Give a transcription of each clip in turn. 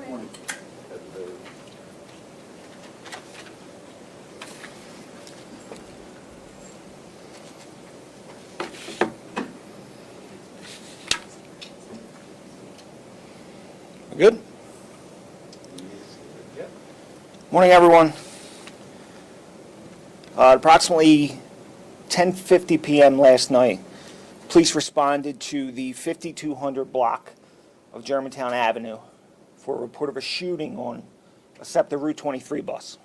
Morning. Good? Morning, everyone. Approximately 10:50 p.m. last night, police responded to the 5200 block of Germantown Avenue for a report of a shooting on a SEPTA Route 23 bus.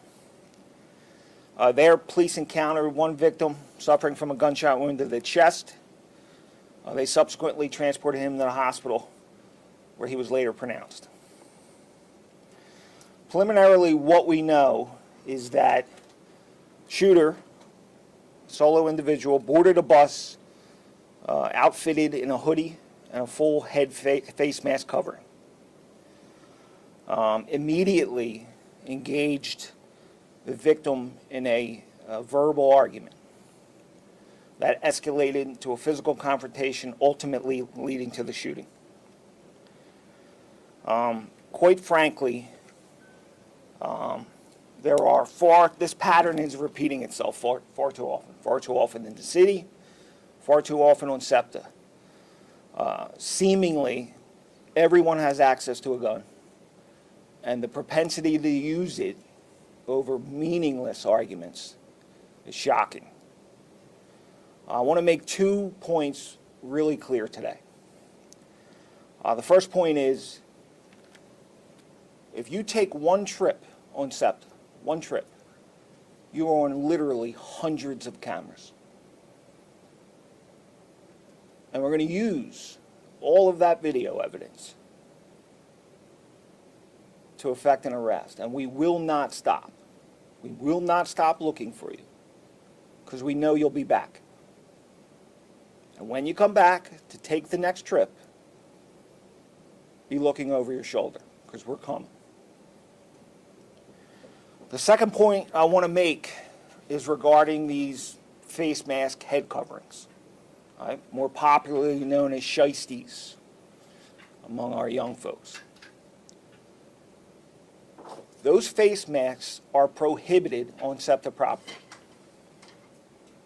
There, police encountered one victim suffering from a gunshot wound to the chest. They subsequently transported him to the hospital, where he was later pronounced. Preliminarily, what we know is that shooter, solo individual, boarded a bus outfitted in a hoodie and a full head face mask covering. Immediately engaged the victim in a verbal argument that escalated into a physical confrontation, ultimately leading to the shooting. Quite frankly, this pattern is repeating itself far too often in the city, far too often on SEPTA. Seemingly, everyone has access to a gun, and the propensity to use it over meaningless arguments is shocking. I want to make 2 points really clear today. The first point is, if you take one trip on SEPTA, one trip, you are on literally hundreds of cameras. And we're going to use all of that video evidence to effect an arrest. And we will not stop. We will not stop looking for you, because we know you'll be back. And when you come back to take the next trip, be looking over your shoulder, because we're coming. The second point I want to make is regarding these face mask head coverings, right? More popularly known as shiesties among our young folks. Those face masks are prohibited on SEPTA property.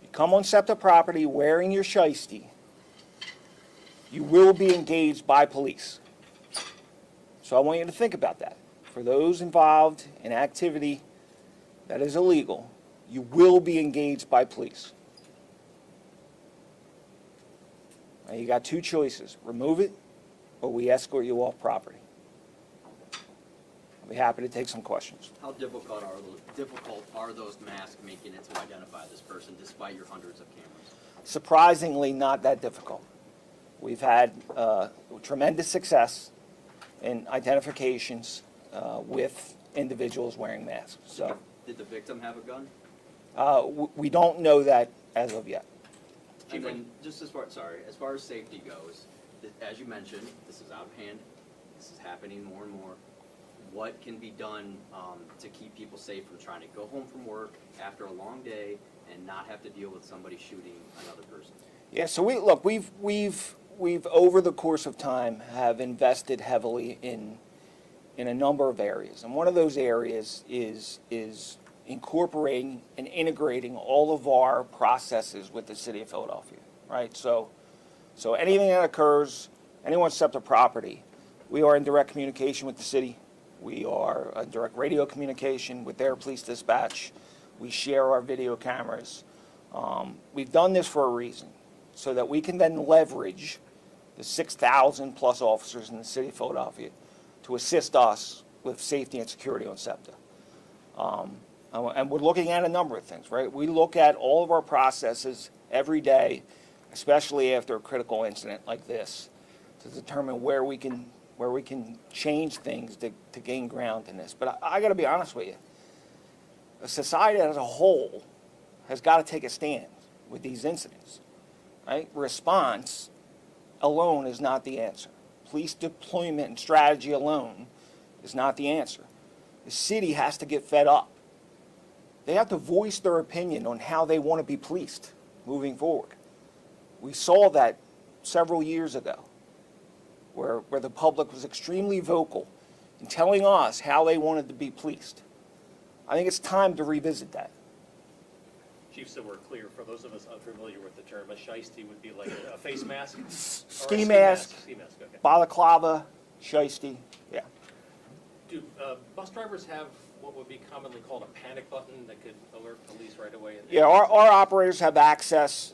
You come on SEPTA property wearing your shiesty, you will be engaged by police. So I want you to think about that. For those involved in activity that is illegal, you will be engaged by police. Now you got two choices: remove it, or we escort you off property. I'll be happy to take some questions. How difficult are those masks making it to identify this person despite your hundreds of cameras? Surprisingly, not that difficult. We've had tremendous success in identifications with individuals wearing masks. So, did the victim have a gun? We don't know that as of yet. And then, just as far as safety goes, as you mentioned, this is out of hand. This is happening more and more. What can be done to keep people safe from trying to go home from work after a long day and not have to deal with somebody shooting another person? Yeah. So we've over the course of time have invested heavily in a number of areas, and one of those areas is incorporating and integrating all of our processes with the city of Philadelphia, right? So anything that occurs, anyone's SEPTA property, we are in direct communication with the city. We are in direct radio communication with their police dispatch. We share our video cameras. We've done this for a reason, so that we can then leverage the 6,000 plus officers in the city of Philadelphia to assist us with safety and security on SEPTA. And we're looking at a number of things, right? We look at all of our processes every day, especially after a critical incident like this, to determine where we can change things to gain ground in this. But I got to be honest with you, a society as a whole has got to take a stand with these incidents, right? Response alone is not the answer. Police deployment and strategy alone is not the answer. The city has to get fed up. They have to voice their opinion on how they want to be policed moving forward. We saw that several years ago, where the public was extremely vocal and telling us how they wanted to be policed. I think it's time to revisit that. Chief, so we're clear, for those of us unfamiliar with the term, a shiesty would be like a face mask? Or a Ski mask, Ski mask, okay. balaclava, shiesty, yeah. Do bus drivers have what would be commonly called a panic button that could alert police right away? Yeah, our operators have access,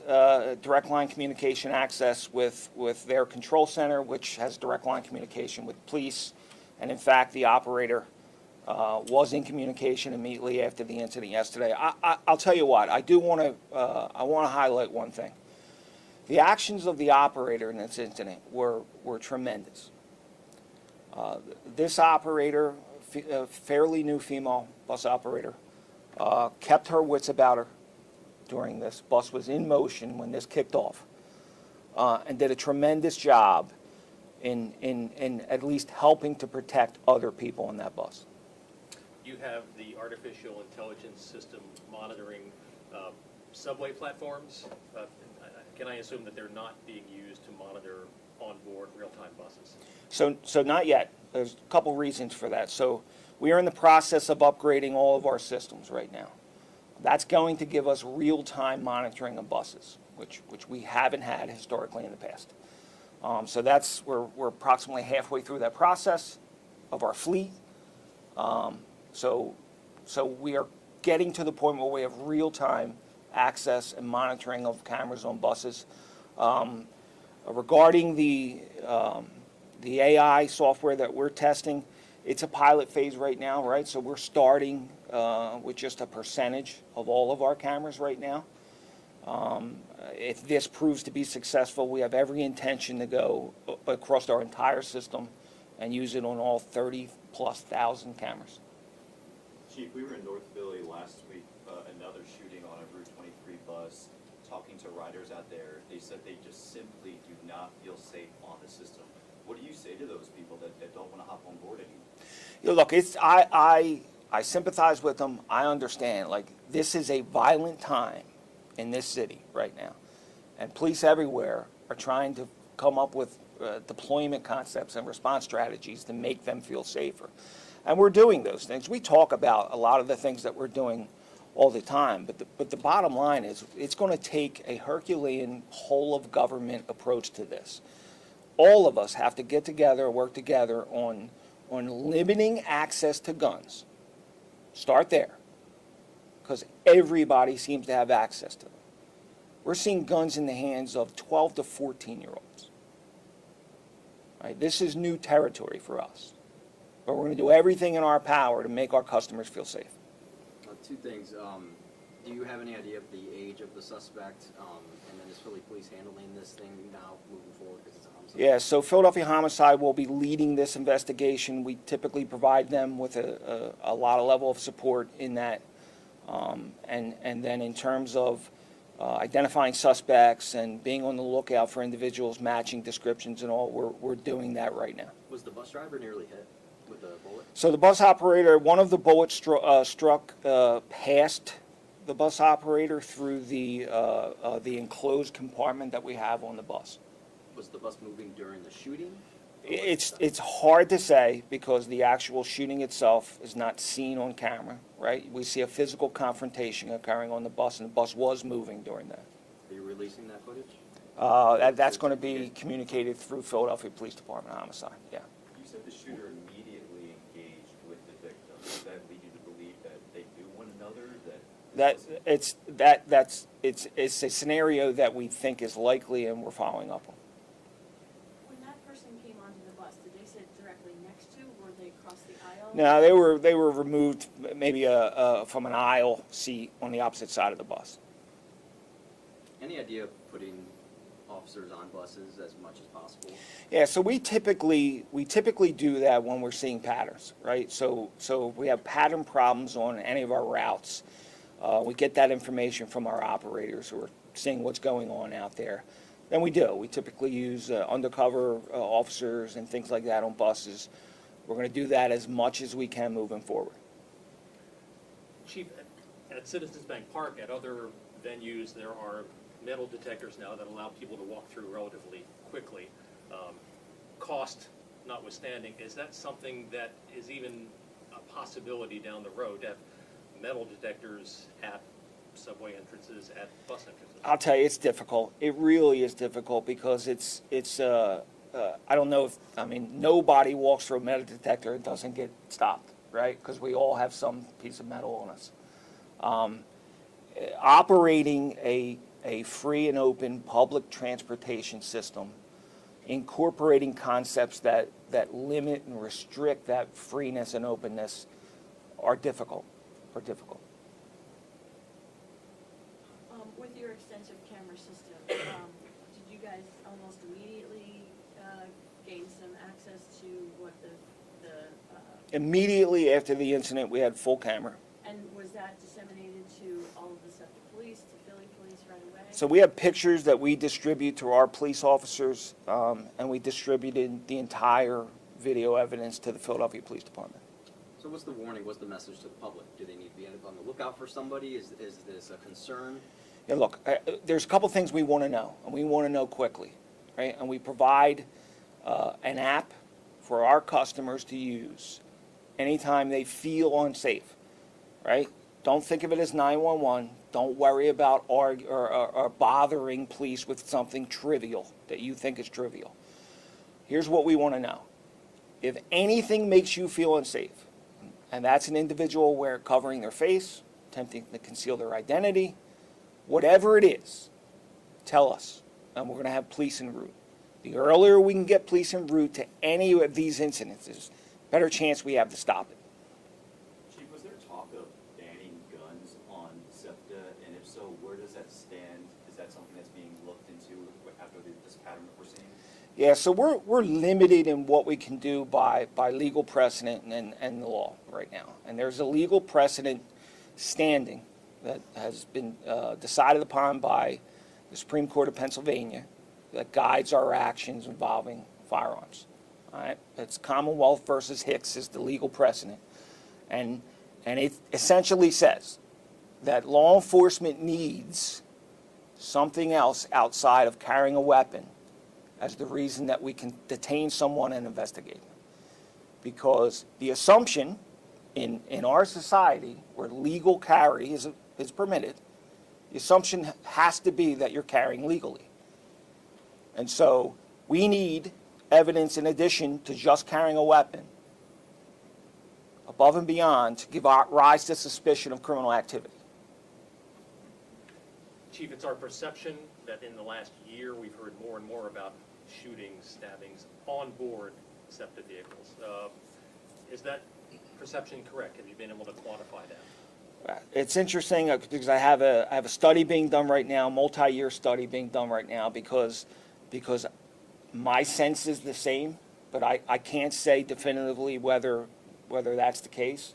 direct line communication access with their control center, which has direct line communication with police. And in fact, the operator was in communication immediately after the incident yesterday. I'll tell you what, I want to highlight one thing. The actions of the operator in this incident were tremendous. This operator, a fairly new female bus operator, kept her wits about her during this. Bus was in motion when this kicked off, and did a tremendous job in at least helping to protect other people on that bus. You have the artificial intelligence system monitoring subway platforms. Can I assume that they're not being used to monitor onboard real-time buses? So not yet. There's a couple reasons for that. So we are in the process of upgrading all of our systems right now. That's going to give us real-time monitoring of buses, which we haven't had historically in the past. So we're approximately halfway through that process of our fleet. So we are getting to the point where we have real-time access and monitoring of cameras on buses. Regarding the AI software that we're testing, it's a pilot phase right now, right? So we're starting with just a percentage of all of our cameras right now. If this proves to be successful, we have every intention to go across our entire system and use it on all 30,000+ cameras. Chief, we were in North Philly last week, another shooting on a Route 23 bus. Talking to riders out there, they said they just simply do not feel safe on the system. What do you say to those people that don't want to hop on board anymore? You know, look, I sympathize with them. I understand. Like, this is a violent time in this city right now, and police everywhere are trying to come up with deployment concepts and response strategies to make them feel safer. And we're doing those things. We talk about a lot of the things that we're doing all the time, but the bottom line is it's going to take a Herculean whole of government approach to this. All of us have to get together, work together on limiting access to guns. Start there, because everybody seems to have access to them. We're seeing guns in the hands of 12 to 14-year-olds. Right? This is new territory for us, but we're going to do everything in our power to make our customers feel safe. Two things. Do you have any idea of the age of the suspect? And then is Philly Police handling this thing now moving forward because it's a homicide? Yeah, so Philadelphia Homicide will be leading this investigation. We typically provide them with a lot of level of support in that. And then in terms of identifying suspects and being on the lookout for individuals matching descriptions and all, we're doing that right now. Was the bus driver nearly hit with a bullet? So the bus operator, one of the bullets struck past the bus operator through the enclosed compartment that we have on the bus. Was the bus moving during the shooting? It's hard to say because the actual shooting itself is not seen on camera, right? We see a physical confrontation occurring on the bus, and the bus was moving during that. Are you releasing that footage? That's going to be communicated through Philadelphia Police Department Homicide, yeah. You said the shooter immediately engaged with the victim. Does that lead you to believe that they knew one another? It's a scenario that we think is likely, and we're following up on. When that person came onto the bus, did they sit directly next to, or they across the aisle? No, they were removed maybe from an aisle seat on the opposite side of the bus. Any idea of putting officers on buses as much as possible? Yeah, so we typically do that when we're seeing patterns, right? So if we have pattern problems on any of our routes, we get that information from our operators who are seeing what's going on out there. Then we do. We typically use undercover officers and things like that on buses. We're going to do that as much as we can moving forward. Chief, at Citizens Bank Park, at other venues, there are metal detectors now that allow people to walk through relatively quickly. Cost notwithstanding, is that something that is even a possibility down the road, to have metal detectors at subway entrances, at bus entrances? I'll tell you, it's difficult. It really is difficult because I don't know if, I mean, nobody walks through a metal detector and doesn't get stopped, right? Because we all have some piece of metal on us. Operating a free and open public transportation system, incorporating concepts that limit and restrict that freeness and openness are difficult. With your extensive camera system, did you guys almost immediately gain some access to what the Immediately after the incident, we had full camera. and was that disseminated to all of the SEPTA police, to Philly police right away? So we have pictures that we distribute to our police officers, and we distributed the entire video evidence to the Philadelphia Police Department. So what's the warning, what's the message to the public? Do they need to be on the lookout for somebody? Is this a concern? Yeah, look, there's a couple things we want to know, and we want to know quickly, right? And we provide an app for our customers to use anytime they feel unsafe, right? Don't think of it as 911. Don't worry about or bothering police with something trivial that you think is trivial. Here's what we want to know. If anything makes you feel unsafe, and that's an individual covering their face, attempting to conceal their identity, whatever it is, tell us, and we're going to have police en route. The earlier we can get police en route to any of these incidences, better chance we have to stop it. Chief, was there talk of banning guns on SEPTA, and if so, where does that stand? Is that something that's being looked into after this pattern that we're seeing? Yeah, so we're limited in what we can do by legal precedent and the law right now. And there's a legal precedent standing that has been decided upon by the Supreme Court of Pennsylvania that guides our actions involving firearms. All right, it's Commonwealth versus Hicks is the legal precedent, and it essentially says that law enforcement needs something else outside of carrying a weapon as the reason that we can detain someone and investigate them. Because the assumption in our society where legal carry is permitted, the assumption has to be that you're carrying legally. And so we need evidence in addition to just carrying a weapon, above and beyond, to give rise to suspicion of criminal activity. Chief, it's our perception that in the last year, we've heard more and more about shootings, stabbings on board SEPTA vehicles. Is that perception correct? Have you been able to quantify that? It's interesting because I have a study being done right now, multi-year study being done right now, because my sense is the same, but I can't say definitively whether that's the case.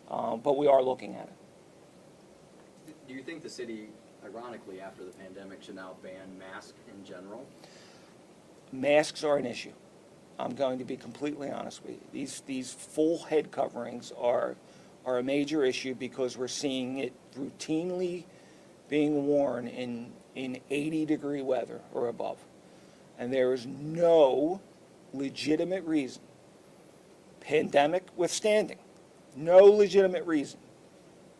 But we are looking at it. Do you think the city, ironically, after the pandemic, should now ban masks in general? Masks are an issue. I'm going to be completely honest with you. These full head coverings are a major issue because we're seeing it routinely being worn in 80-degree weather or above. And there is no legitimate reason, pandemic withstanding, no legitimate reason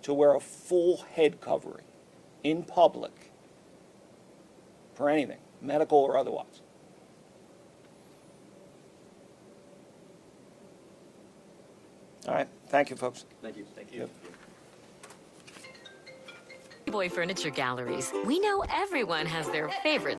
to wear a full head covering in public for anything, medical or otherwise. All right. Thank you, folks. Thank you. Thank you. Yep. Boy Furniture Galleries. We know everyone has their favorite